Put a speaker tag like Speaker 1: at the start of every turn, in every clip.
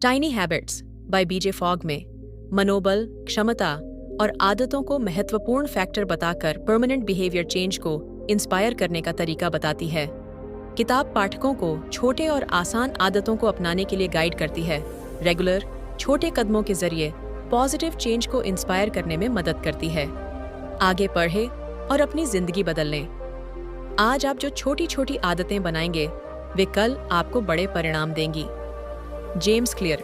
Speaker 1: Tiny habits by BJ Fogg में मनोबल, क्षमता और आदतों को महत्वपूर्ण फैक्टर बताकर परमानेंट बिहेवियर चेंज को इंस्पायर करने का तरीका बताती है। किताब पाठकों को छोटे और आसान आदतों को अपनाने के लिए गाइड करती है। रेगुलर, छोटे कदमों के जरिए पॉजिटिव चेंज को इंस्पायर करने में मदद करती है। आगे बढ़े और अपनी जिंदगी बदल लें। आज आप जो छोटी छोटी आदतें बनाएंगे वे कल आपको बड़े परिणाम देंगी। James clear.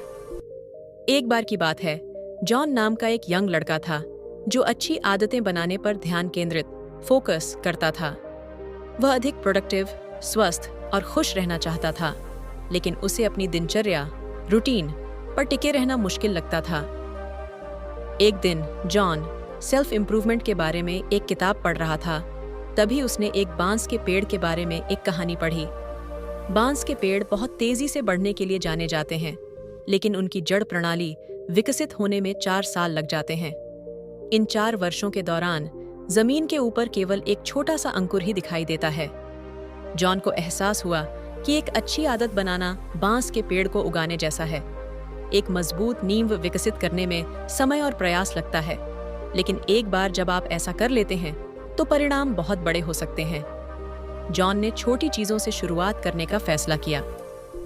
Speaker 1: एक बार की बात है, जॉन नाम का एक यंग लड़का था जो अच्छी आदतें बनाने पर ध्यान केंद्रित फोकस करता था। वह अधिक प्रोडक्टिव, स्वस्थ और खुश रहना चाहता था, लेकिन उसे अपनी दिनचर्या, रूटीन पर टिके रहना मुश्किल लगता था। एक दिन जॉन सेल्फ इम्प्रूवमेंट के बारे में एक किताब पढ़ रहा था। तभी उसने एक बांस के पेड़ के बारे में एक कहानी पढ़ी। बांस के पेड़ बहुत तेजी से बढ़ने के लिए जाने जाते हैं, लेकिन उनकी जड़ प्रणाली विकसित होने में 4 साल लग जाते हैं। इन 4 वर्षों के दौरान जमीन के ऊपर केवल एक छोटा सा अंकुर ही दिखाई देता है। जॉन को एहसास हुआ कि एक अच्छी आदत बनाना बांस के पेड़ को उगाने जैसा है। एक मजबूत नींव विकसित करने में समय और प्रयास लगता है, लेकिन एक बार जब आप ऐसा कर लेते हैं तो परिणाम बहुत बड़े हो सकते हैं। जॉन ने छोटी चीजों से शुरुआत करने का फैसला किया।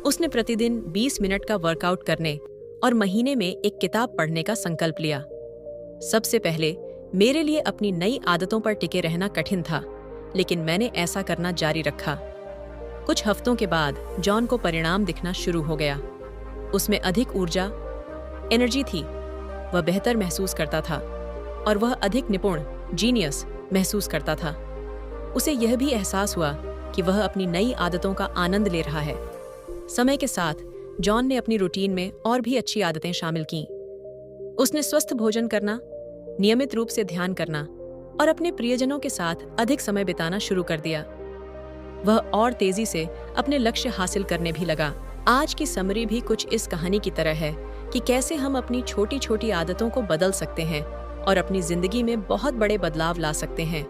Speaker 1: उसने प्रतिदिन 20 मिनट का वर्कआउट करने और महीने में एक किताब पढ़ने का संकल्प लिया। सबसे पहले मेरे लिए अपनी नई आदतों पर टिके रहना कठिन था, लेकिन मैंने ऐसा करना जारी रखा। कुछ हफ्तों के बाद जॉन को परिणाम दिखना शुरू हो गया। उसमें अधिक ऊर्जा, एनर्जी थी। वह बेहतर महसूस करता था और वह अधिक निपुण, जीनियस महसूस करता था। उसे यह भी एहसास हुआ कि वह अपनी नई आदतों का आनंद ले रहा है। समय के साथ जॉन ने अपनी रूटीन में और भी अच्छी आदतें शामिल कीं। उसने स्वस्थ भोजन करना, नियमित रूप से ध्यान करना और अपने प्रियजनों के साथ अधिक समय बिताना शुरू कर दिया। वह और तेजी से अपने लक्ष्य हासिल करने भी लगा। आज की समरी भी कुछ इस कहानी की तरह है कि कैसे हम अपनी छोटी छोटी आदतों को बदल सकते हैं और अपनी जिंदगी में बहुत बड़े बदलाव ला सकते हैं।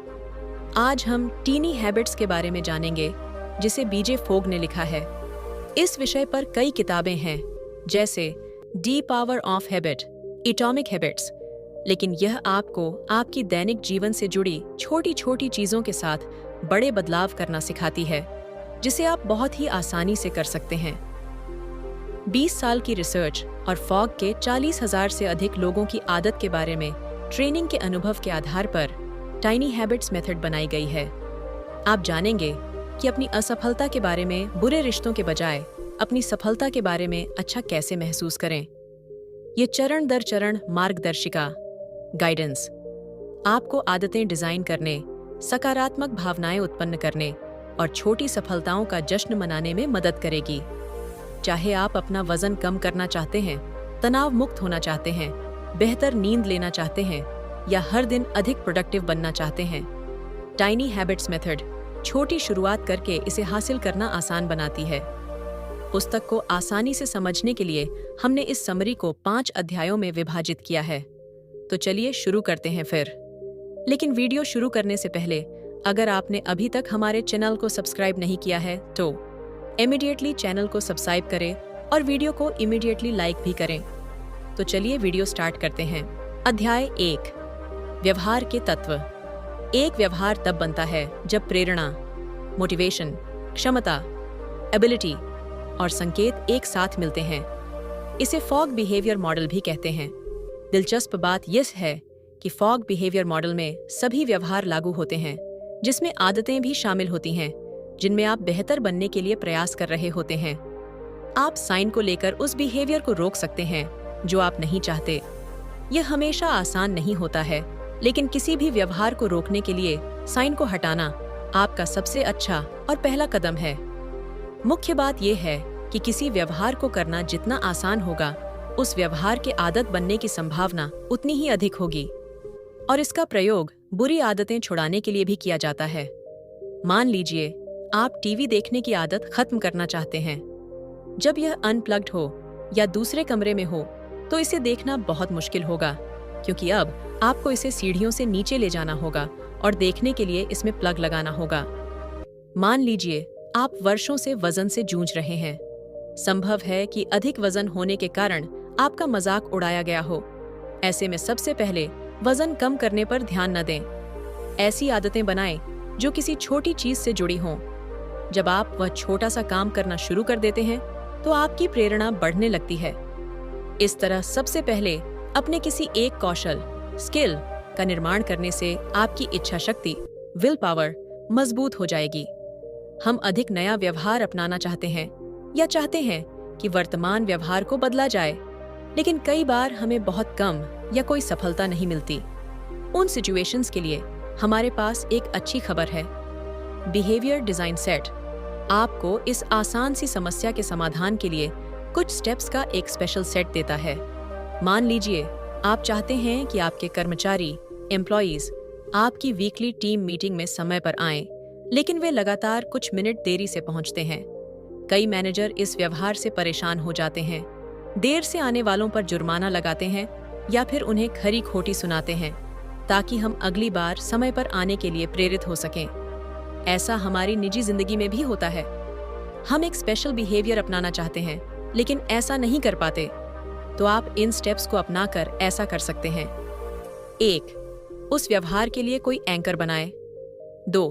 Speaker 1: आज हम टीनी हैबिट्स के बारे में जानेंगे, जिसे बीजे फोग ने लिखा है। इस विषय पर कई किताबें हैं, जैसे D power of habit, atomic habits, लेकिन यह आपको आपकी दैनिक जीवन से जुड़ी छोटी छोटी चीजों के साथ बड़े बदलाव करना सिखाती है, जिसे आप बहुत ही आसानी से कर सकते हैं। 20 साल की रिसर्च और फॉग के 40,000 से अधिक लोगों की आदत के बारे में ट्रेनिंग के अनुभव के आधार पर टाइनी हैबिट्स मेथड बनाई गई है। आप जानेंगे कि अपनी असफलता के बारे में बुरे रिश्तों के बजाय अपनी सफलता के बारे में अच्छा कैसे महसूस करें। ये चरण दर चरण मार्गदर्शिका, गाइडेंस, आपको आदतें डिजाइन करने, सकारात्मक भावनाएं उत्पन्न करने और छोटी सफलताओं का जश्न मनाने में मदद करेगी। चाहे आप अपना वजन कम करना चाहते हैं, तनाव मुक्त होना चाहते हैं, बेहतर नींद लेना चाहते हैं या हर दिन अधिक प्रोडक्टिव बनना चाहते हैं, टाइनी हैबिट्स मेथड छोटी शुरुआत करके इसे हासिल करना आसान बनाती है। पुस्तक को आसानी से समझने के लिए हमने इस समरी को 5 अध्यायों में विभाजित किया है। तो चलिए शुरू करते हैं फिर। लेकिन वीडियो शुरू करने से पहले अगर आपने अभी तक हमारे चैनल को सब्सक्राइब नहीं किया है तो इमीडिएटली चैनल को सब्सक्राइब करें और वीडियो को इमीडिएटली लाइक भी करें। तो चलिए वीडियो स्टार्ट करते हैं। अध्याय 1, व्यवहार के तत्व। एक व्यवहार तब बनता है जब प्रेरणा, मोटिवेशन, क्षमता, एबिलिटी और संकेत एक साथ मिलते हैं। इसे फॉग बिहेवियर मॉडल भी कहते हैं। दिलचस्प बात यह है कि फॉग बिहेवियर मॉडल में सभी व्यवहार लागू होते हैं, जिसमें आदतें भी शामिल होती हैं जिनमें आप बेहतर बनने के लिए प्रयास कर रहे होते हैं। आप साइन को लेकर उस बिहेवियर को रोक सकते हैं जो आप नहीं चाहते। यह हमेशा आसान नहीं होता है, लेकिन किसी भी व्यवहार को रोकने के लिए साइन को हटाना आपका सबसे अच्छा और पहला कदम है। मुख्य बात यह है कि किसी व्यवहार को करना जितना आसान होगा, उस व्यवहार के आदत बनने की संभावना उतनी ही अधिक होगी। और इसका प्रयोग बुरी आदतें छुड़ाने के लिए भी किया जाता है। मान लीजिए आप टीवी देखने की आदत खत्म करना चाहते हैं। जब यह अनप्लग्ड हो या दूसरे कमरे में हो तो इसे देखना बहुत मुश्किल होगा, क्योंकि अब आपको इसे सीढ़ियों से नीचे ले जाना होगा और देखने के लिए इसमें प्लग लगाना होगा। मान लीजिए आप वर्षों से वजन से जूझ रहे हैं। संभव है कि अधिक वजन होने के कारण आपका मजाक उड़ाया गया हो। ऐसे में सबसे पहले वजन कम करने पर ध्यान न दें। ऐसी आदतें बनाएं जो किसी छोटी चीज से जुड़ी हों। जब आप वह छोटा सा काम करना शुरू कर देते हैं तो आपकी प्रेरणा बढ़ने लगती है। इस तरह सबसे पहले अपने किसी एक कौशल स्किल का निर्माण करने से आपकी इच्छा शक्ति विल पावर मजबूत हो जाएगी। हम अधिक नया व्यवहार अपनाना चाहते हैं या चाहते हैं कि वर्तमान व्यवहार को बदला जाए, लेकिन कई बार हमें बहुत कम या कोई सफलता नहीं मिलती। उन सिचुएशंस के लिए हमारे पास एक अच्छी खबर है। बिहेवियर डिजाइन सेट आपको इस आसान सी समस्या के समाधान के लिए कुछ स्टेप्स का एक स्पेशल सेट देता है। मान लीजिए आप चाहते हैं कि आपके कर्मचारी एम्प्लॉइज आपकी वीकली टीम मीटिंग में समय पर आएं, लेकिन वे लगातार कुछ मिनट देरी से पहुंचते हैं। कई मैनेजर इस व्यवहार से परेशान हो जाते हैं, देर से आने वालों पर जुर्माना लगाते हैं या फिर उन्हें खरी खोटी सुनाते हैं ताकि हम अगली बार समय पर आने के लिए प्रेरित हो सकें। ऐसा हमारी निजी जिंदगी में भी होता है। हम एक स्पेशल बिहेवियर अपनाना चाहते हैं लेकिन ऐसा नहीं कर पाते, तो आप इन स्टेप्स को अपनाकर ऐसा कर सकते हैं। 1. उस व्यवहार के लिए कोई एंकर बनाएं। 2.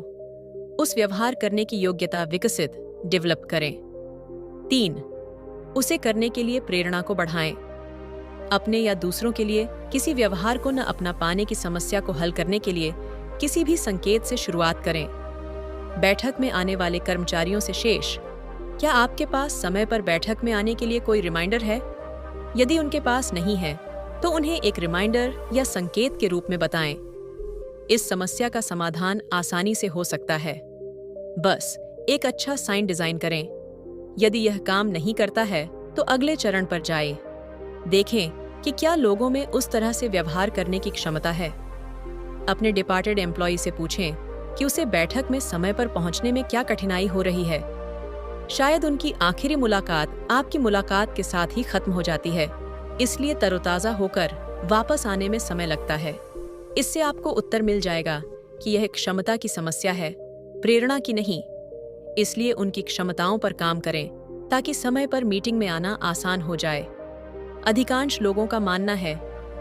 Speaker 1: उस व्यवहार करने की योग्यता विकसित डेवलप करें। 3. उसे करने के लिए प्रेरणा को बढ़ाएं। अपने या दूसरों के लिए किसी व्यवहार को न अपना पाने की समस्या को हल करने के लिए किसी भी संकेत से शुरुआत करें। बैठक में आने वाले कर्मचारियों से शेष, क्या आपके पास समय पर बैठक में आने के लिए कोई रिमाइंडर है? यदि उनके पास नहीं है, तो उन्हें एक रिमाइंडर या संकेत के रूप में बताएं। इस समस्या का समाधान आसानी से हो सकता है। बस एक अच्छा साइन डिजाइन करें। यदि यह काम नहीं करता है, तो अगले चरण पर जाएं। देखें कि क्या लोगों में उस तरह से व्यवहार करने की क्षमता है। अपने डिपार्टेड एम्प्लॉय से पूछें कि उसे बैठक में समय पर पहुंचने में क्या कठिनाई हो रही है। शायद उनकी आखिरी मुलाकात आपकी मुलाकात के साथ ही खत्म हो जाती है, इसलिए तरोताजा होकर वापस आने में समय लगता है। इससे आपको उत्तर मिल जाएगा कि यह क्षमता की समस्या है, प्रेरणा की नहीं। इसलिए उनकी क्षमताओं पर काम करें ताकि समय पर मीटिंग में आना आसान हो जाए। अधिकांश लोगों का मानना है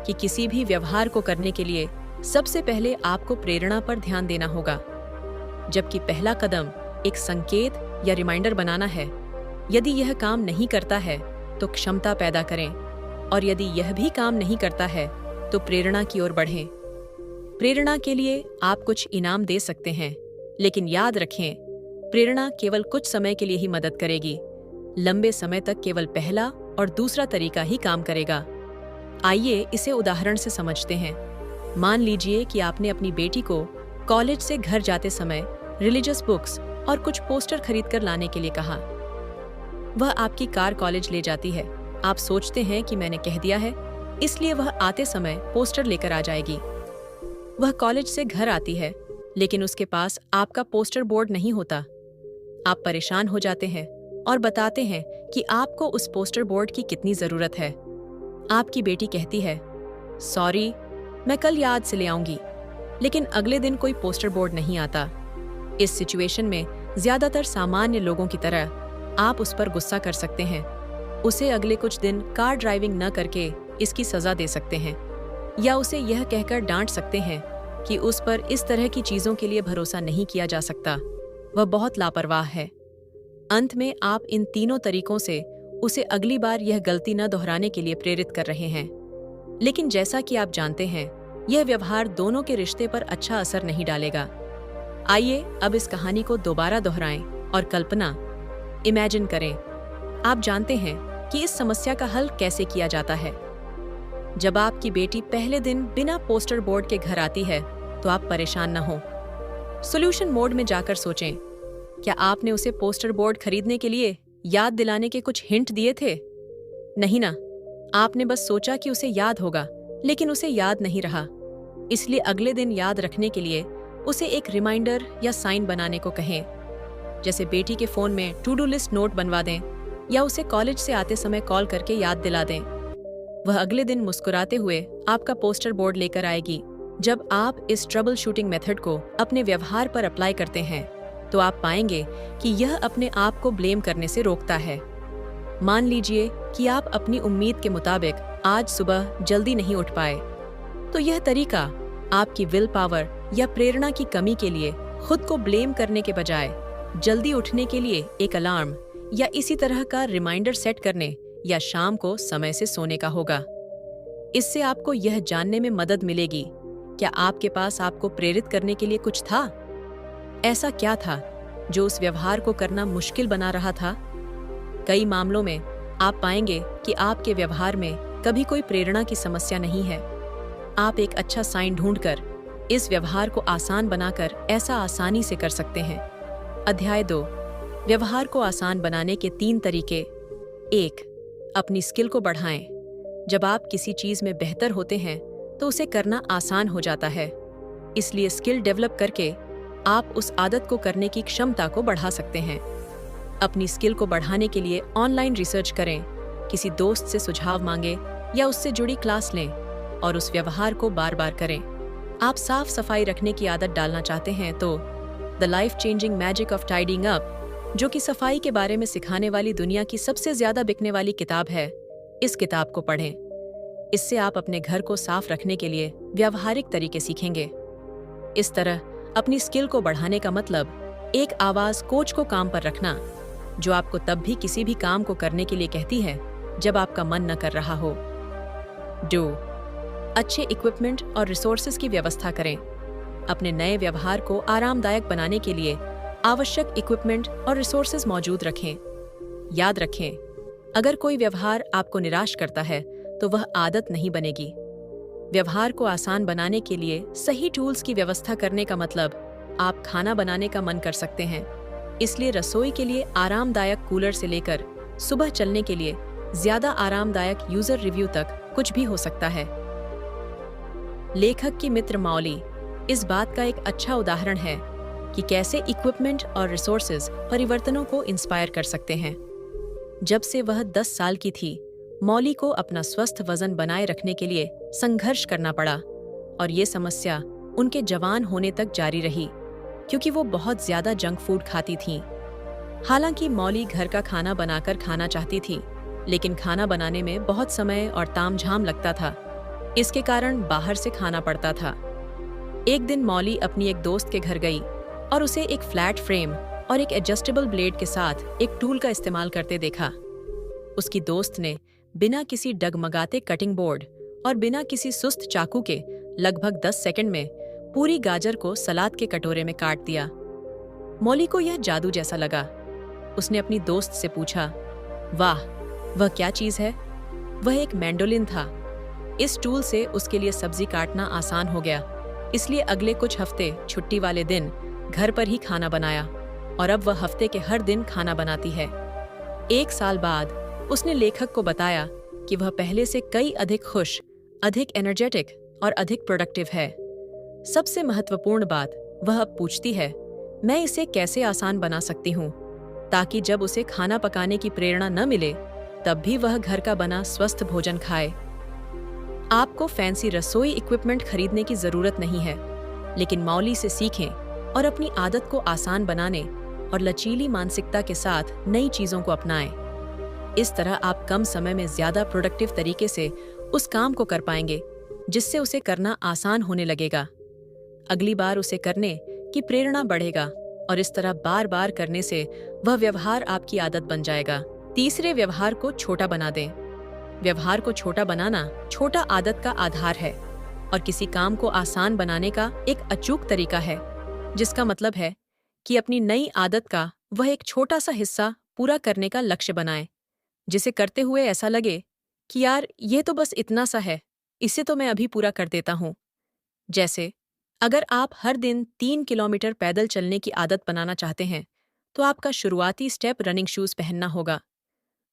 Speaker 1: कि किसी भी व्यवहार को करने के लिए सबसे पहले आपको प्रेरणा पर ध्यान देना होगा, जबकि पहला कदम एक संकेत या रिमाइंडर बनाना है। यदि यह काम नहीं करता है तो क्षमता पैदा करें, और यदि यह भी काम नहीं करता है तो प्रेरणा की ओर बढ़ें। प्रेरणा के लिए आप कुछ इनाम दे सकते हैं, लेकिन याद रखें, प्रेरणा केवल कुछ समय के लिए ही मदद करेगी। लंबे समय तक केवल पहला और दूसरा तरीका ही काम करेगा। आइए इसे उदाहरण से समझते हैं। मान लीजिए कि आपने अपनी बेटी को कॉलेज से घर जाते समय रिलीजियस बुक्स और कुछ पोस्टर खरीदकर लाने के लिए कहा। वह आपकी कार कॉलेज ले जाती है। आप सोचते हैं कि मैंने कह दिया है, इसलिए वह आते समय पोस्टर लेकर आ जाएगी। वह कॉलेज से घर आती है, लेकिन उसके पास आपका पोस्टर बोर्ड नहीं होता। आप परेशान हो जाते हैं और बताते हैं कि आपको उस पोस्टर बोर्ड की कितनी जरूरत है। आपकी बेटी कहती है, सॉरी, मैं कल याद से ले आऊंगी, लेकिन अगले दिन कोई पोस्टर बोर्ड नहीं आता। इस सिचुएशन में ज्यादातर सामान्य लोगों की तरह आप उस पर गुस्सा कर सकते हैं। उसे अगले कुछ दिन कार ड्राइविंग न करके इसकी सजा दे सकते हैं, या उसे यह कहकर डांट सकते हैं कि उस पर इस तरह की चीजों के लिए भरोसा नहीं किया जा सकता, वह बहुत लापरवाह है। अंत में आप इन तीनों तरीकों से उसे अगली बार यह गलती न दोहराने के लिए प्रेरित कर रहे हैं। लेकिन जैसा कि आप जानते हैं, यह व्यवहार दोनों के रिश्ते पर अच्छा असर नहीं डालेगा। आइए अब इस कहानी को दोबारा दोहराएं और कल्पना इमेजिन करें। आप जानते हैं कि इस समस्या का हल कैसे किया जाता है। जब आपकी बेटी पहले दिन बिना पोस्टर बोर्ड के घर आती है, तो आप परेशान न हो। सॉल्यूशन मोड में जाकर सोचें, क्या आपने उसे पोस्टर बोर्ड खरीदने के लिए याद दिलाने के कुछ हिंट दिए थे? नहीं ना, आपने बस सोचा कि उसे याद होगा, लेकिन उसे याद नहीं रहा। इसलिए अगले दिन याद रखने के लिए उसे एक रिमाइंडर या साइन बनाने को कहें। जैसे बेटी के फोन में टू डू लिस्ट नोट बनवा दें, या उसे कॉलेज से आते समय कॉल करके याद दिला दें। वह अगले दिन मुस्कुराते हुए आपका पोस्टर बोर्ड लेकर आएगी। जब आप इस ट्रबल शूटिंग मेथड को अपने व्यवहार पर अप्लाई करते हैं, तो आप पाएंगे कि यह अपने आप को ब्लेम करने से रोकता है। मान लीजिए कि आप अपनी उम्मीद के मुताबिक आज सुबह जल्दी नहीं उठ पाए, तो यह तरीका आपकी विल पावर या प्रेरणा की कमी के लिए खुद को ब्लेम करने के बजाय जल्दी उठने के लिए एक अलार्म या इसी तरह का रिमाइंडर सेट करने या शाम को समय से सोने का होगा। इससे आपको यह जानने में मदद मिलेगी, क्या आपके पास आपको प्रेरित करने के लिए कुछ था? ऐसा क्या था जो उस व्यवहार को करना मुश्किल बना रहा था? कई मामलों में आप पाएंगे कि आपके व्यवहार में कभी कोई प्रेरणा की समस्या नहीं है। आप एक अच्छा साइन ढूंढकर इस व्यवहार को आसान बनाकर ऐसा आसानी से कर सकते हैं। अध्याय 2, व्यवहार को आसान बनाने के 3 तरीके। 1, अपनी स्किल को बढ़ाएं। जब आप किसी चीज में बेहतर होते हैं तो उसे करना आसान हो जाता है। इसलिए स्किल डेवलप करके आप उस आदत को करने की क्षमता को बढ़ा सकते हैं। अपनी स्किल को बढ़ाने के लिए ऑनलाइन रिसर्च करें, किसी दोस्त से सुझाव मांगे या उससे जुड़ी क्लास लें और उस व्यवहार को बार बार करें। आप साफ सफाई रखने की आदत डालना चाहते हैं तो the life changing magic of tidying up, जो कि सफाई के बारे में सिखाने वाली दुनिया की सबसे ज्यादा बिकने वाली किताब है, इस किताब को पढ़ें। इससे आप अपने घर को साफ रखने के लिए व्यावहारिक तरीके सीखेंगे। इस तरह अपनी स्किल को बढ़ाने का मतलब एक आवाज कोच को काम पर रखना, जो आपको तब भी किसी भी काम को करने के लिए कहती है जब आपका मन न कर रहा हो। 2, अच्छे इक्विपमेंट और रिसोर्सेज की व्यवस्था करें। अपने नए व्यवहार को आरामदायक बनाने के लिए आवश्यक इक्विपमेंट और रिसोर्सेज मौजूद रखें। याद रखें, अगर कोई व्यवहार आपको निराश करता है तो वह आदत नहीं बनेगी। व्यवहार को आसान बनाने के लिए सही टूल्स की व्यवस्था करने का मतलब आप खाना बनाने का मन कर सकते हैं। इसलिए रसोई के लिए आरामदायक कूलर से लेकर सुबह चलने के लिए ज्यादा आरामदायक यूजर रिव्यू तक कुछ भी हो सकता है। लेखक की मित्र मौली इस बात का एक अच्छा उदाहरण है कि कैसे इक्विपमेंट और रिसोर्सेज परिवर्तनों को इंस्पायर कर सकते हैं। जब से वह 10 साल की थी, मौली को अपना स्वस्थ वजन बनाए रखने के लिए संघर्ष करना पड़ा और ये समस्या उनके जवान होने तक जारी रही, क्योंकि वो बहुत ज्यादा जंक फूड खाती थीं। हालांकि मौली घर का खाना बनाकर खाना चाहती थी, लेकिन खाना बनाने में बहुत समय और तामझाम लगता था। इसके कारण बाहर से खाना पड़ता था। एक दिन मौली अपनी एक दोस्त के घर गई और उसे एक फ्लैट फ्रेम और एक एडजस्टेबल ब्लेड के साथ एक टूल का इस्तेमाल करते देखा। उसकी दोस्त ने बिना किसी डगमगाते कटिंग बोर्ड और बिना किसी सुस्त चाकू के लगभग 10 सेकंड में पूरी गाजर को सलाद के कटोरे में काट दिया। मौली को यह जादू जैसा लगा। उसने अपनी दोस्त से पूछा, वाह, वह क्या चीज है? वह एक मैंडोलिन था। इस टूल से उसके लिए सब्जी काटना आसान हो गया। इसलिए अगले कुछ हफ्ते छुट्टी वाले दिन घर पर ही खाना बनाया और अब वह हफ्ते के हर दिन खाना बनाती है। 1 साल बाद उसने लेखक को बताया कि वह पहले से कई अधिक खुश, अधिक एनर्जेटिक और अधिक प्रोडक्टिव है। सबसे महत्वपूर्ण बात, वह अब पूछती है, मैं इसे कैसे आसान बना सकती हूँ, ताकि जब उसे खाना पकाने की प्रेरणा न मिले तब भी वह घर का बना स्वस्थ भोजन खाए। आपको फैंसी रसोई इक्विपमेंट खरीदने की जरूरत नहीं है, लेकिन मौली से सीखें और अपनी आदत को आसान बनाने और लचीली मानसिकता के साथ नई चीजों को अपनाएं। इस तरह आप कम समय में ज्यादा प्रोडक्टिव तरीके से उस काम को कर पाएंगे जिससे उसे करना आसान होने लगेगा। अगली बार उसे करने की प्रेरणा बढ़ेगा और इस तरह बार बार करने से वह व्यवहार आपकी आदत बन जाएगा। तीसरे, व्यवहार को छोटा बना दें। व्यवहार को छोटा बनाना छोटा आदत का आधार है और किसी काम को आसान बनाने का एक अचूक तरीका है, जिसका मतलब है कि अपनी नई आदत का वह एक छोटा सा हिस्सा पूरा करने का लक्ष्य बनाएं, जिसे करते हुए ऐसा लगे कि यार, ये तो बस इतना सा है, इसे तो मैं अभी पूरा कर देता हूँ। जैसे अगर आप हर दिन 3 किलोमीटर पैदल चलने की आदत बनाना चाहते हैं, तो आपका शुरुआती स्टेप रनिंग शूज पहनना होगा।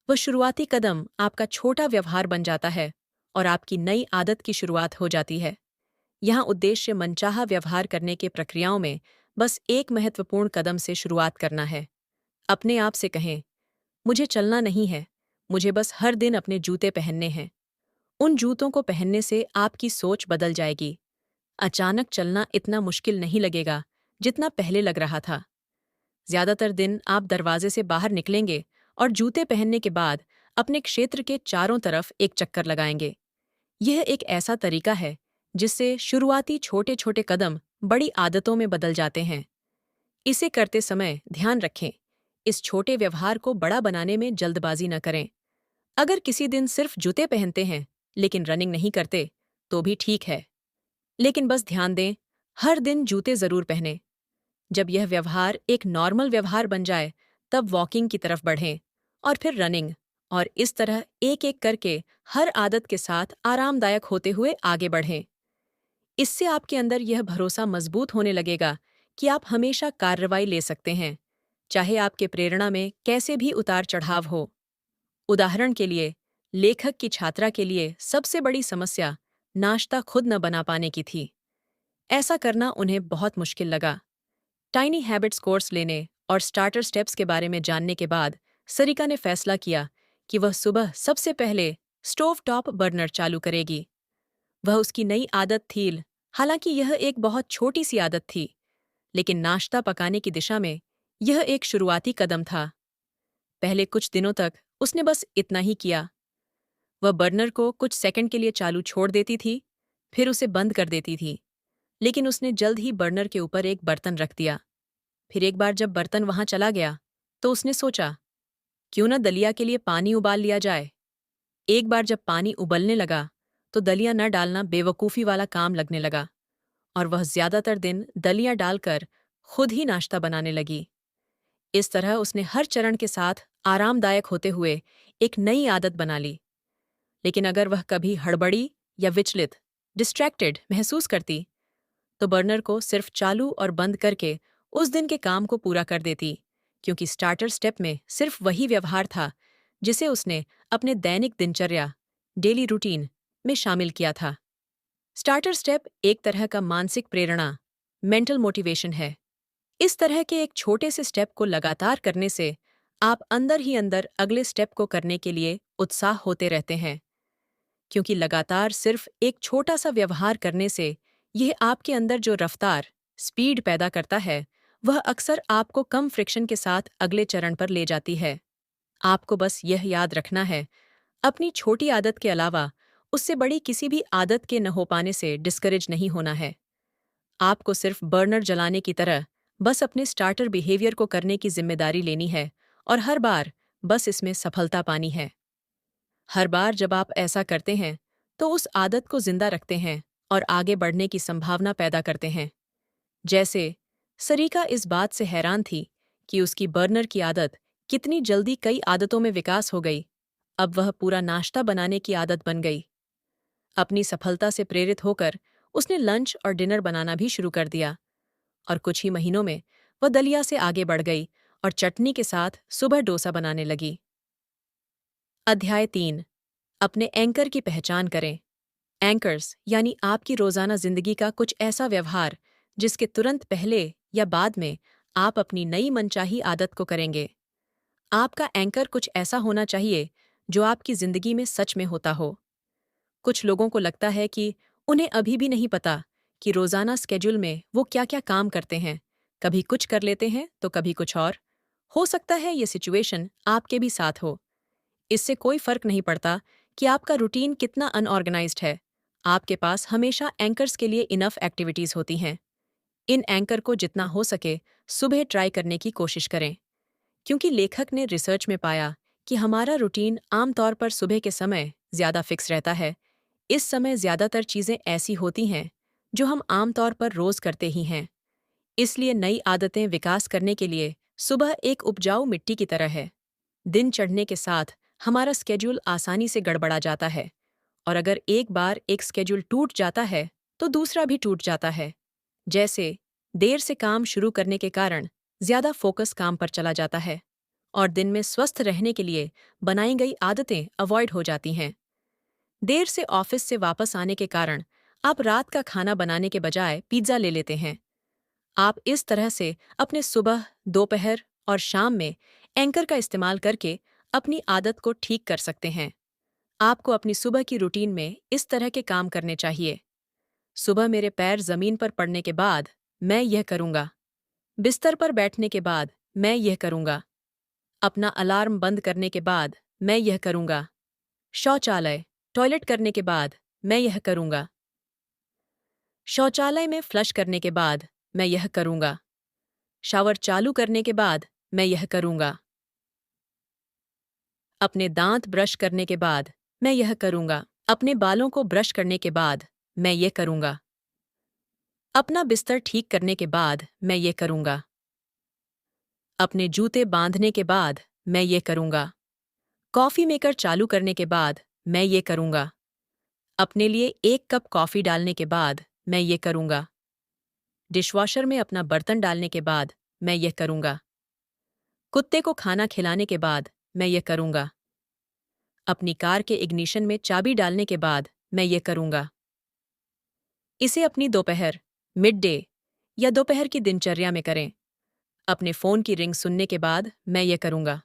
Speaker 1: वह शुरुआती कदम आपका छोटा व्यवहार बन जाता है और आपकी नई आदत की शुरुआत हो जाती है। यहाँ उद्देश्य मनचाहा व्यवहार करने के प्रक्रियाओं में बस एक महत्वपूर्ण कदम से शुरुआत करना है। अपने आप से कहें, मुझे चलना नहीं है, मुझे बस हर दिन अपने जूते पहनने हैं। उन जूतों को पहनने से आपकी सोच बदल जाएगी। अचानक चलना इतना मुश्किल नहीं लगेगा जितना पहले लग रहा था। ज्यादातर दिन आप दरवाजे से बाहर निकलेंगे और जूते पहनने के बाद अपने क्षेत्र के चारों तरफ एक चक्कर लगाएंगे। यह एक ऐसा तरीका है जिससे शुरुआती छोटे छोटे कदम बड़ी आदतों में बदल जाते हैं। इसे करते समय ध्यान रखें, इस छोटे व्यवहार को बड़ा बनाने में जल्दबाजी न करें। अगर किसी दिन सिर्फ जूते पहनते हैं लेकिन रनिंग नहीं करते तो भी ठीक है, लेकिन बस ध्यान दें, हर दिन जूते जरूर पहनें। जब यह व्यवहार एक नॉर्मल व्यवहार बन जाए तब वॉकिंग की तरफ बढ़ें और फिर रनिंग, और इस तरह एक एक करके हर आदत के साथ आरामदायक होते हुए आगे बढ़ें। इससे आपके अंदर यह भरोसा मजबूत होने लगेगा कि आप हमेशा कार्रवाई ले सकते हैं, चाहे आपके प्रेरणा में कैसे भी उतार चढ़ाव हो। उदाहरण के लिए, लेखक की छात्रा के लिए सबसे बड़ी समस्या नाश्ता खुद न बना पाने की थी। ऐसा करना उन्हें बहुत मुश्किल लगा। टाइनी हैबिट्स कोर्स लेने और स्टार्टर स्टेप्स के बारे में जानने के बाद सरिका ने फैसला किया कि वह सुबह सबसे पहले स्टोव टॉप बर्नर चालू करेगी। वह उसकी नई आदत थी। हालांकि यह एक बहुत छोटी सी आदत थी, लेकिन नाश्ता पकाने की दिशा में यह एक शुरुआती कदम था। पहले कुछ दिनों तक उसने बस इतना ही किया। वह बर्नर को कुछ सेकंड के लिए चालू छोड़ देती थी, फिर उसे बंद कर देती थी, लेकिन उसने जल्द ही बर्नर के ऊपर एक बर्तन रख दिया। फिर एक बार जब बर्तन वहां चला गया तो उसने सोचा, क्यों न दलिया के लिए पानी उबाल लिया जाए। एक बार जब पानी उबलने लगा तो दलिया न डालना बेवकूफ़ी वाला काम लगने लगा, और वह ज्यादातर दिन दलिया डालकर खुद ही नाश्ता बनाने लगी। इस तरह उसने हर चरण के साथ आरामदायक होते हुए एक नई आदत बना ली। लेकिन अगर वह कभी हड़बड़ी या विचलित, डिस्ट्रैक्टेड महसूस करती, तो बर्नर को सिर्फ चालू और बंद करके उस दिन के काम को पूरा कर देती, क्योंकि स्टार्टर स्टेप में सिर्फ वही व्यवहार था जिसे उसने अपने दैनिक दिनचर्या, डेली रूटीन में शामिल किया था। स्टार्टर स्टेप एक तरह का मानसिक प्रेरणा, मेंटल मोटिवेशन है। इस तरह के एक छोटे से स्टेप को लगातार करने से आप अंदर ही अंदर अगले स्टेप को करने के लिए उत्साह होते रहते हैं, क्योंकि लगातार सिर्फ एक छोटा सा व्यवहार करने से यह आपके अंदर जो रफ्तार, स्पीड पैदा करता है, वह अक्सर आपको कम फ्रिक्शन के साथ अगले चरण पर ले जाती है। आपको बस यह याद रखना है, अपनी छोटी आदत के अलावा उससे बड़ी किसी भी आदत के न हो पाने से डिस्करेज नहीं होना है। आपको सिर्फ बर्नर जलाने की तरह बस अपने स्टार्टर बिहेवियर को करने की जिम्मेदारी लेनी है, और हर बार बस इसमें सफलता पानी है। हर बार जब आप ऐसा करते हैं तो उस आदत को जिंदा रखते हैं और आगे बढ़ने की संभावना पैदा करते हैं। जैसे सरीका इस बात से हैरान थी कि उसकी बर्नर की आदत कितनी जल्दी कई आदतों में विकास हो गई। अब वह पूरा नाश्ता बनाने की आदत बन गई। अपनी सफलता से प्रेरित होकर उसने लंच और डिनर बनाना भी शुरू कर दिया, और कुछ ही महीनों में वह दलिया से आगे बढ़ गई और चटनी के साथ सुबह डोसा बनाने लगी। अध्याय 3, अपने एंकर की पहचान करें। एंकर्स यानी आपकी रोजाना जिंदगी का कुछ ऐसा व्यवहार जिसके तुरंत पहले या बाद में आप अपनी नई मनचाही आदत को करेंगे। आपका एंकर कुछ ऐसा होना चाहिए जो आपकी जिंदगी में सच में होता हो। कुछ लोगों को लगता है कि उन्हें अभी भी नहीं पता कि रोजाना स्केड्यूल में वो क्या क्या काम करते हैं। कभी कुछ कर लेते हैं तो कभी कुछ और। हो सकता है ये सिचुएशन आपके भी साथ हो। इससे कोई फर्क नहीं पड़ता कि आपका रूटीन कितना अनऑर्गेनाइज्ड है, आपके पास हमेशा एंकर्स के लिए इनफ एक्टिविटीज होती हैं। इन एंकर को जितना हो सके सुबह ट्राई करने की कोशिश करें, क्योंकि लेखक ने रिसर्च में पाया कि हमारा रूटीन आमतौर पर सुबह के समय ज्यादा फिक्स रहता है। इस समय ज्यादातर चीजें ऐसी होती हैं जो हम आमतौर पर रोज करते ही हैं। इसलिए नई आदतें विकास करने के लिए सुबह एक उपजाऊ मिट्टी की तरह है। दिन चढ़ने के साथ हमारा स्केड्यूल आसानी से गड़बड़ा जाता है, और अगर एक बार एक स्केड्यूल टूट जाता है तो दूसरा भी टूट जाता है। जैसे देर से काम शुरू करने के कारण ज्यादा फोकस काम पर चला जाता है, और दिन में स्वस्थ रहने के लिए बनाई गई आदतें अवॉइड हो जाती हैं। देर से ऑफिस से वापस आने के कारण आप रात का खाना बनाने के बजाय पिज्जा ले लेते हैं। आप इस तरह से अपने सुबह, दोपहर और शाम में एंकर का इस्तेमाल करके अपनी आदत को ठीक कर सकते हैं। आपको अपनी सुबह की रूटीन में इस तरह के काम करने चाहिए। सुबह मेरे पैर जमीन पर पड़ने के बाद मैं यह करूंगा। बिस्तर पर बैठने के बाद मैं यह करूंगा। अपना अलार्म बंद करने के बाद मैं यह करूँगा। शौचालय, टॉयलेट करने के बाद मैं यह करूँगा। शौचालय में फ्लश करने के बाद मैं यह करूँगा। शावर चालू करने के बाद मैं यह करूँगा। अपने दांत ब्रश करने के बाद मैं यह करूँगा। अपने बालों को ब्रश करने के बाद मैं ये करूँगा। अपना बिस्तर ठीक करने के बाद मैं ये करूँगा। अपने जूते बांधने के बाद मैं ये करूँगा। कॉफ़ी मेकर चालू करने के बाद मैं ये करूँगा। अपने लिए 1 कप कॉफ़ी डालने के बाद मैं ये करूँगा। डिशवॉशर में अपना बर्तन डालने के बाद मैं ये करूँगा। कुत्ते को खाना खिलाने के बाद मैं ये करूँगा। अपनी कार के इग्निशन में चाबी डालने के बाद मैं ये करूँगा। इसे अपनी दोपहर, मिड डे या दोपहर की दिनचर्या में करें। अपने फ़ोन की रिंग सुनने के बाद मैं ये करूँगा।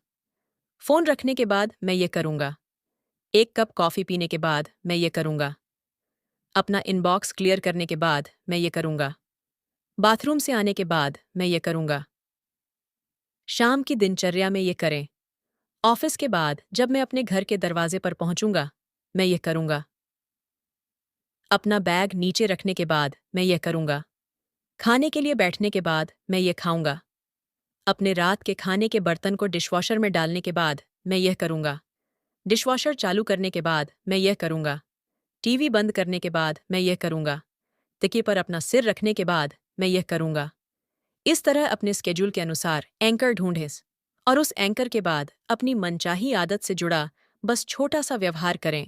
Speaker 1: फ़ोन रखने के बाद मैं ये करूँगा। 1 कप कॉफ़ी पीने के बाद मैं ये करूँगा। अपना इनबॉक्स क्लियर करने के बाद मैं ये करूँगा। बाथरूम से आने के बाद मैं ये करूँगा। शाम की दिनचर्या में ये करें। ऑफिस के बाद जब मैं अपने घर के दरवाजे पर पहुँचूँगा, मैं ये करूँगा। अपना बैग नीचे रखने के बाद मैं ये करूँगा। खाने के लिए बैठने के बाद मैं ये खाऊँगा। अपने रात के खाने के बर्तन को डिशवॉशर में डालने के बाद मैं यह करूँगा। डिशवॉशर चालू करने के बाद मैं यह करूँगा। टीवी बंद करने के बाद मैं यह करूँगा। तकिए पर अपना सिर रखने के बाद मैं यह करूँगा। इस तरह अपने स्केड्यूल के अनुसार एंकर ढूंढें और उस एंकर के बाद अपनी मनचाही आदत से जुड़ा बस छोटा सा व्यवहार करें।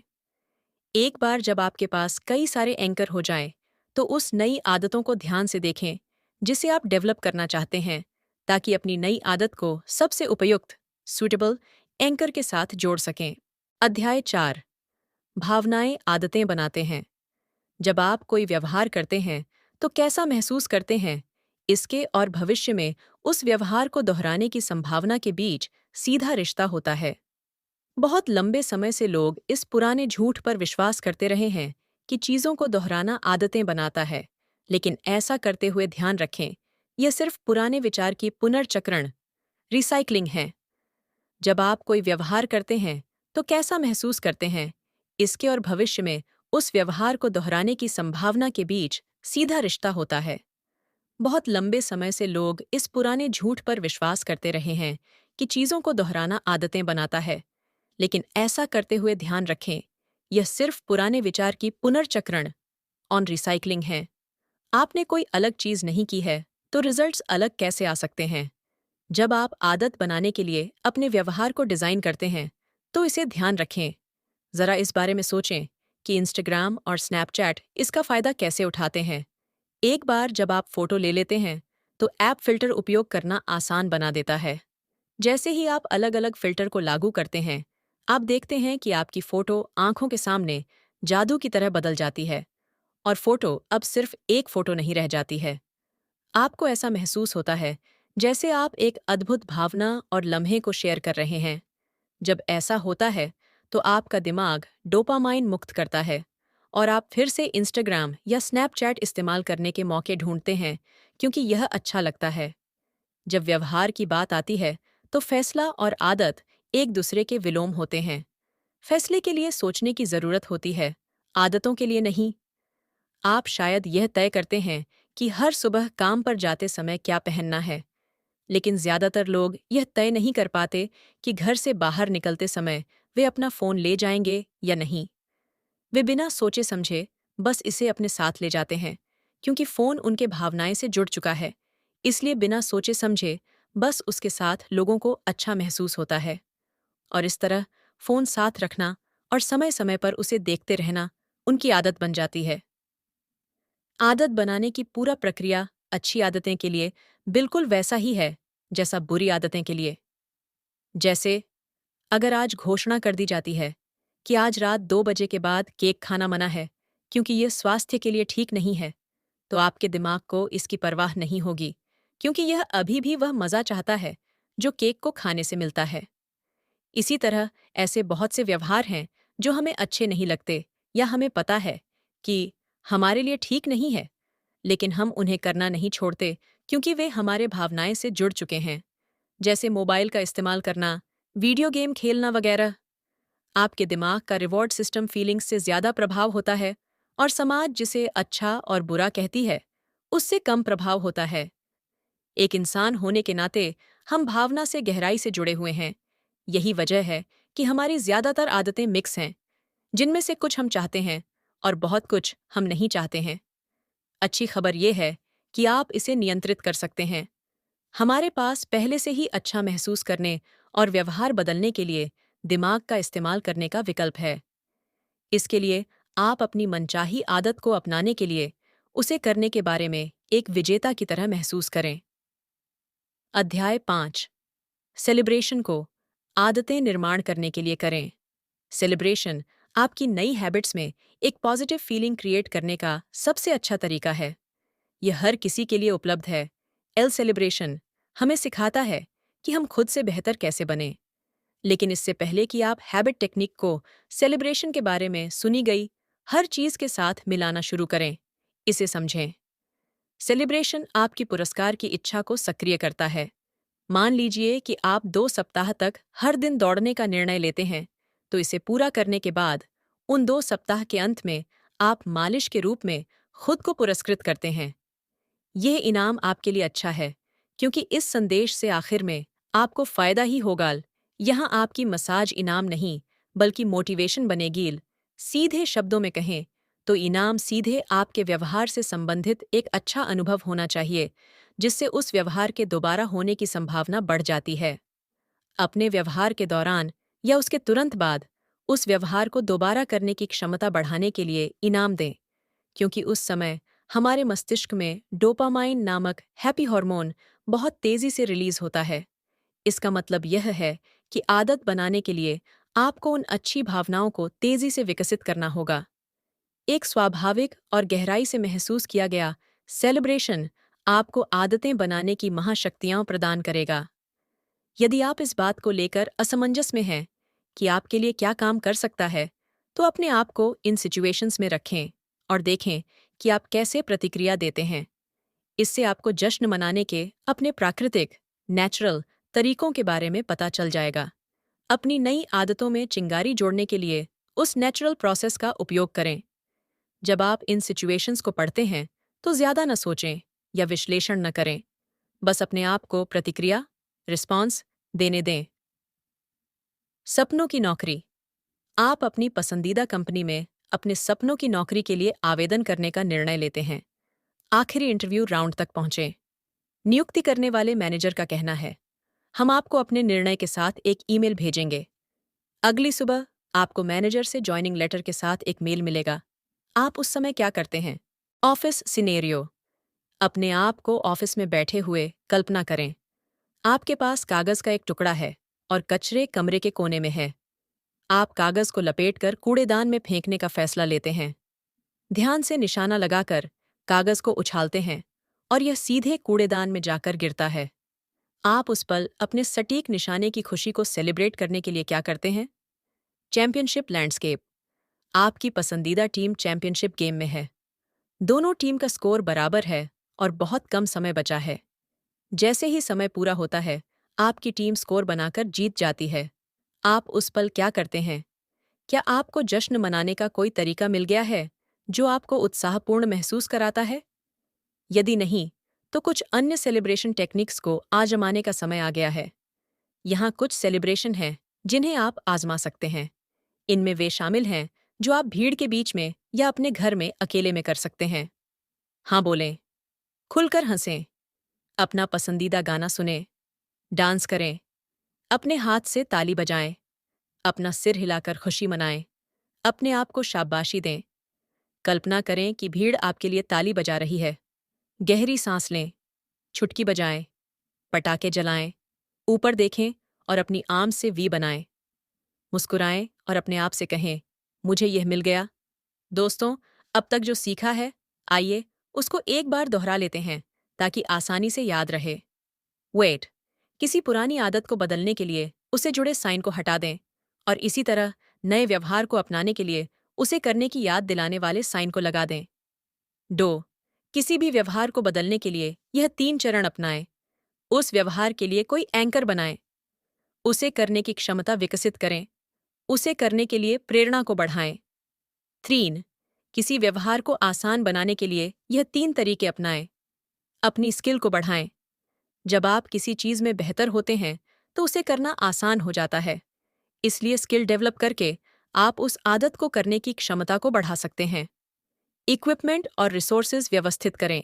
Speaker 1: एक बार जब आपके पास कई सारे एंकर हो जाएं, तो उस नई आदतों को ध्यान से देखें जिसे आप डेवलप करना चाहते हैं, ताकि अपनी नई आदत को सबसे उपयुक्त सूटेबल एंकर के साथ जोड़ सकें। अध्याय 4 भावनाएं आदतें बनाते हैं। जब आप कोई व्यवहार करते हैं तो कैसा महसूस करते हैं, इसके और भविष्य में उस व्यवहार को दोहराने की संभावना के बीच सीधा रिश्ता होता है। बहुत लंबे समय से लोग इस पुराने झूठ पर विश्वास करते रहे हैं कि चीज़ों को दोहराना आदतें बनाता है, लेकिन ऐसा करते हुए ध्यान रखें, यह सिर्फ पुराने विचार की पुनर्चक्रण रिसाइकलिंग है। जब आप कोई व्यवहार करते हैं तो कैसा महसूस करते हैं, इसके और भविष्य में उस व्यवहार को दोहराने की संभावना के बीच सीधा रिश्ता होता है। बहुत लंबे समय से लोग इस पुराने झूठ पर विश्वास करते रहे हैं कि चीज़ों को दोहराना आदतें बनाता है, लेकिन ऐसा करते हुए ध्यान रखें, यह सिर्फ पुराने विचार की पुनर्चक्रण ऑन रिसाइकलिंग है। आपने कोई अलग चीज़ नहीं की है, तो रिजल्ट्स अलग कैसे आ सकते हैं? जब आप आदत बनाने के लिए अपने व्यवहार को डिज़ाइन करते हैं, तो इसे ध्यान रखें। ज़रा इस बारे में सोचें कि इंस्टाग्राम और स्नैपचैट इसका फ़ायदा कैसे उठाते हैं। एक बार जब आप फ़ोटो ले लेते हैं, तो ऐप फ़िल्टर उपयोग करना आसान बना देता है। जैसे ही आप अलग-अलग फ़िल्टर को लागू करते हैं, आप देखते हैं कि आपकी फ़ोटो आँखों के सामने जादू की तरह बदल जाती है और फ़ोटो अब सिर्फ एक फ़ोटो नहीं रह जाती है। आपको ऐसा महसूस होता है जैसे आप एक अद्भुत भावना और लम्हे को शेयर कर रहे हैं। जब ऐसा होता है, तो आपका दिमाग डोपामाइन मुक्त करता है और आप फिर से इंस्टाग्राम या स्नैपचैट इस्तेमाल करने के मौके ढूंढते हैं, क्योंकि यह अच्छा लगता है। जब व्यवहार की बात आती है, तो फैसला और आदत एक दूसरे के विलोम होते हैं। फैसले के लिए सोचने की ज़रूरत होती है, आदतों के लिए नहीं। आप शायद यह तय करते हैं कि हर सुबह काम पर जाते समय क्या पहनना है, लेकिन ज़्यादातर लोग यह तय नहीं कर पाते कि घर से बाहर निकलते समय वे अपना फ़ोन ले जाएंगे या नहीं। वे बिना सोचे समझे बस इसे अपने साथ ले जाते हैं, क्योंकि फ़ोन उनके भावनाएं से जुड़ चुका है, इसलिए बिना सोचे समझे बस उसके साथ लोगों को अच्छा महसूस होता है। और इस तरह फ़ोन साथ रखना और समय-समय पर उसे देखते रहना उनकी आदत बन जाती है। आदत बनाने की पूरा प्रक्रिया अच्छी आदतें के लिए बिल्कुल वैसा ही है जैसा बुरी आदतें के लिए। जैसे, अगर आज घोषणा कर दी जाती है कि आज रात 2 बजे के बाद केक खाना मना है, क्योंकि यह स्वास्थ्य के लिए ठीक नहीं है, तो आपके दिमाग को इसकी परवाह नहीं होगी, क्योंकि यह अभी भी वह मज़ा चाहता है जो केक को खाने से मिलता है। इसी तरह ऐसे बहुत से व्यवहार हैं जो हमें अच्छे नहीं लगते या हमें पता है कि हमारे लिए ठीक नहीं है, लेकिन हम उन्हें करना नहीं छोड़ते क्योंकि वे हमारे भावनाएं से जुड़ चुके हैं। जैसे मोबाइल का इस्तेमाल करना, वीडियो गेम खेलना वगैरह। आपके दिमाग का रिवॉर्ड सिस्टम फीलिंग्स से ज़्यादा प्रभाव होता है और समाज जिसे अच्छा और बुरा कहती है, उससे कम प्रभाव होता है। एक इंसान होने के नाते हम भावना से गहराई से जुड़े हुए हैं। यही वजह है कि हमारी ज़्यादातर आदतें मिक्स हैं, जिनमें से कुछ हम चाहते हैं और बहुत कुछ हम नहीं चाहते हैं। अच्छी खबर यह है कि आप इसे नियंत्रित कर सकते हैं। हमारे पास पहले से ही अच्छा महसूस करने और व्यवहार बदलने के लिए दिमाग का इस्तेमाल करने का विकल्प है। इसके लिए आप अपनी मनचाही आदत को अपनाने के लिए उसे करने के बारे में एक विजेता की तरह महसूस करें। अध्याय 5। सेलिब्रेशन को आदतें निर्माण करने के लिए करें। सेलिब्रेशन आपकी नई हैबिट्स में एक पॉजिटिव फीलिंग क्रिएट करने का सबसे अच्छा तरीका है। यह हर किसी के लिए उपलब्ध है। सेलिब्रेशन हमें सिखाता है कि हम खुद से बेहतर कैसे बने। लेकिन इससे पहले कि आप हैबिट टेक्निक को सेलिब्रेशन के बारे में सुनी गई हर चीज के साथ मिलाना शुरू करें, इसे समझें। सेलिब्रेशन आपकी पुरस्कार की इच्छा को सक्रिय करता है। मान लीजिए कि आप 2 सप्ताह तक हर दिन दौड़ने का निर्णय लेते हैं, तो इसे पूरा करने के बाद उन 2 सप्ताह के अंत में आप मालिश के रूप में खुद को पुरस्कृत करते हैं। यह इनाम आपके लिए अच्छा है, क्योंकि इस संदेश से आखिर में आपको फायदा ही होगा। यहाँ आपकी मसाज इनाम नहीं, बल्कि मोटिवेशन बनेगी। सीधे शब्दों में कहें तो इनाम सीधे आपके व्यवहार से संबंधित एक अच्छा अनुभव होना चाहिए, जिससे उस व्यवहार के दोबारा होने की संभावना बढ़ जाती है। अपने व्यवहार के दौरान या उसके तुरंत बाद उस व्यवहार को दोबारा करने की क्षमता बढ़ाने के लिए इनाम दें, क्योंकि उस समय हमारे मस्तिष्क में डोपामाइन नामक हैप्पी हार्मोन बहुत तेजी से रिलीज होता है। इसका मतलब यह है कि आदत बनाने के लिए आपको उन अच्छी भावनाओं को तेजी से विकसित करना होगा। एक स्वाभाविक और गहराई से महसूस किया गया सेलिब्रेशन आपको आदतें बनाने की महाशक्तियां प्रदान करेगा। यदि आप इस बात को लेकर असमंजस में हैं कि आपके लिए क्या काम कर सकता है, तो अपने आप को इन सिचुएशंस में रखें और देखें कि आप कैसे प्रतिक्रिया देते हैं। इससे आपको जश्न मनाने के अपने प्राकृतिक, नेचुरल तरीकों के बारे में पता चल जाएगा। अपनी नई आदतों में चिंगारी जोड़ने के लिए उस नेचुरल प्रोसेस का उपयोग करें। जब आप इन सिचुएशंस को पढ़ते हैं, तो ज़्यादा न सोचें या विश्लेषण न करें। बस अपने आप को प्रतिक्रिया, रिस्पॉन्स देने दें। सपनों की नौकरी। आप अपनी पसंदीदा कंपनी में अपने सपनों की नौकरी के लिए आवेदन करने का निर्णय लेते हैं। आखिरी इंटरव्यू राउंड तक पहुंचे। नियुक्ति करने वाले मैनेजर का कहना है, हम आपको अपने निर्णय के साथ एक ईमेल भेजेंगे। अगली सुबह आपको मैनेजर से जॉइनिंग लेटर के साथ एक मेल मिलेगा। आप उस समय क्या करते हैं? Office scenario. अपने आप को ऑफिस में बैठे हुए कल्पना करें। आपके पास कागज का एक टुकड़ा है और कचरे कमरे के कोने में है। आप कागज को लपेटकर कूड़ेदान में फेंकने का फैसला लेते हैं। ध्यान से निशाना लगाकर कागज को उछालते हैं और यह सीधे कूड़ेदान में जाकर गिरता है। आप उस पल अपने सटीक निशाने की खुशी को सेलिब्रेट करने के लिए क्या करते हैं? Championship landscape. आपकी पसंदीदा टीम चैंपियनशिप गेम में है। दोनों टीम का स्कोर बराबर है और बहुत कम समय बचा है। जैसे ही समय पूरा होता है, आपकी टीम स्कोर बनाकर जीत जाती है। आप उस पल क्या करते हैं? क्या आपको जश्न मनाने का कोई तरीका मिल गया है जो आपको उत्साहपूर्ण महसूस कराता है? यदि नहीं, तो कुछ अन्य सेलिब्रेशन टेक्निक्स को आजमाने का समय आ गया है। यहाँ कुछ सेलिब्रेशन हैं जिन्हें आप आजमा सकते हैं। इनमें वे शामिल हैं जो आप भीड़ के बीच में या अपने घर में अकेले में कर सकते हैं। हाँ बोलें, खुलकर हंसें, अपना पसंदीदा गाना सुनें, डांस करें, अपने हाथ से ताली बजाएं, अपना सिर हिलाकर खुशी मनाएं, अपने आप को शाबाशी दें। कल्पना करें कि भीड़ आपके लिए ताली बजा रही है। गहरी सांस लें, छुटकी बजाएं, पटाखे जलाएं, ऊपर देखें और अपनी आर्म से वी बनाएं। मुस्कुराएं और अपने आप से कहें, मुझे यह मिल गया। दोस्तों, अब तक जो सीखा है, आइए उसको एक बार दोहरा लेते हैं ताकि आसानी से याद रहे। वेट, किसी पुरानी आदत को बदलने के लिए उसे जुड़े साइन को हटा दें और इसी तरह नए व्यवहार को अपनाने के लिए उसे करने की याद दिलाने वाले साइन को लगा दें। डो, किसी भी व्यवहार को बदलने के लिए यह 3 चरण अपनाएं। उस व्यवहार के लिए कोई एंकर बनाएं, उसे करने की क्षमता विकसित करें उसे करने के लिए प्रेरणा को बढ़ाएं। 3. किसी व्यवहार को आसान बनाने के लिए यह 3 तरीके अपनाएं। अपनी स्किल को बढ़ाएं। जब आप किसी चीज में बेहतर होते हैं तो उसे करना आसान हो जाता है, इसलिए स्किल डेवलप करके आप उस आदत को करने की क्षमता को बढ़ा सकते हैं। इक्विपमेंट और रिसोर्सेज व्यवस्थित करें।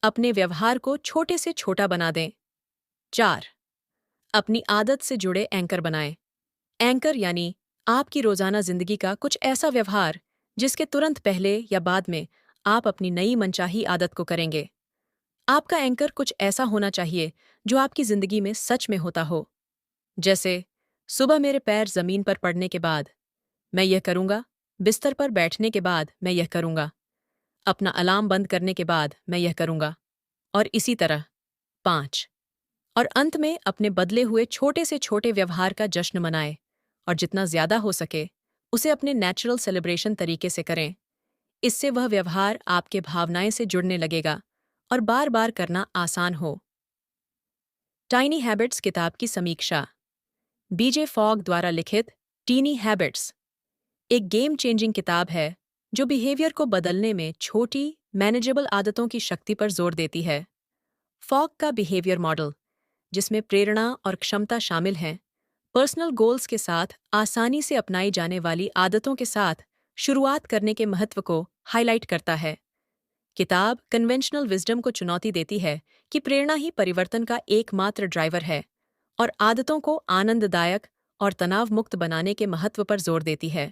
Speaker 1: अपने व्यवहार को छोटे से छोटा बना दें। 4. अपनी आदत से जुड़े एंकर बनाएं। एंकर यानी आपकी रोजाना जिंदगी का कुछ ऐसा व्यवहार जिसके तुरंत पहले या बाद में आप अपनी नई मनचाही आदत को करेंगे। आपका एंकर कुछ ऐसा होना चाहिए जो आपकी जिंदगी में सच में होता हो। जैसे, सुबह मेरे पैर जमीन पर पड़ने के बाद मैं यह करूंगा, बिस्तर पर बैठने के बाद मैं यह करूंगा, अपना अलार्म बंद करने के बाद मैं यह करूंगा, और इसी तरह। 5. और अंत में अपने बदले हुए छोटे से छोटे व्यवहार का जश्न मनाएं और जितना ज्यादा हो सके उसे अपने नेचुरल सेलिब्रेशन तरीके से करें। इससे वह व्यवहार आपके भावनाएं से जुड़ने लगेगा और बार बार करना आसान हो। टाइनी हैबिट्स किताब की समीक्षा। बीजे फॉग द्वारा लिखित टीनी हैबिट्स एक गेम चेंजिंग किताब है जो बिहेवियर को बदलने में छोटी, मैनेजेबल आदतों की शक्ति पर जोर देती है। फॉग का बिहेवियर मॉडल, जिसमें प्रेरणा और क्षमता शामिल हैं, पर्सनल गोल्स के साथ आसानी से अपनाई जाने वाली आदतों के साथ शुरुआत करने के महत्व को हाईलाइट करता है। किताब कन्वेंशनल विजडम को चुनौती देती है कि प्रेरणा ही परिवर्तन का एकमात्र ड्राइवर है, और आदतों को आनंददायक और तनाव मुक्त बनाने के महत्व पर जोर देती है।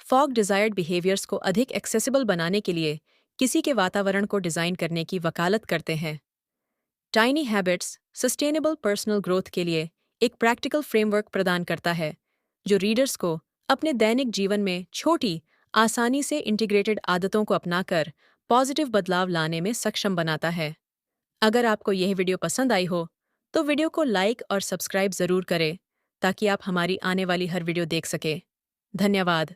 Speaker 1: फॉग डिजायर्ड बिहेवियर्स को अधिक एक्सेसिबल बनाने के लिए किसी के वातावरण को डिजाइन करने की वकालत करते हैं। Tiny habits sustainable personal growth के लिए एक प्रैक्टिकल फ्रेमवर्क प्रदान करता है जो रीडर्स को अपने दैनिक जीवन में छोटी, आसानी से इंटीग्रेटेड आदतों को अपनाकर पॉजिटिव बदलाव लाने में सक्षम बनाता है। अगर आपको यह वीडियो पसंद आई हो तो वीडियो को लाइक और सब्सक्राइब जरूर करें ताकि आप हमारी आने वाली हर वीडियो देख सकें। धन्यवाद।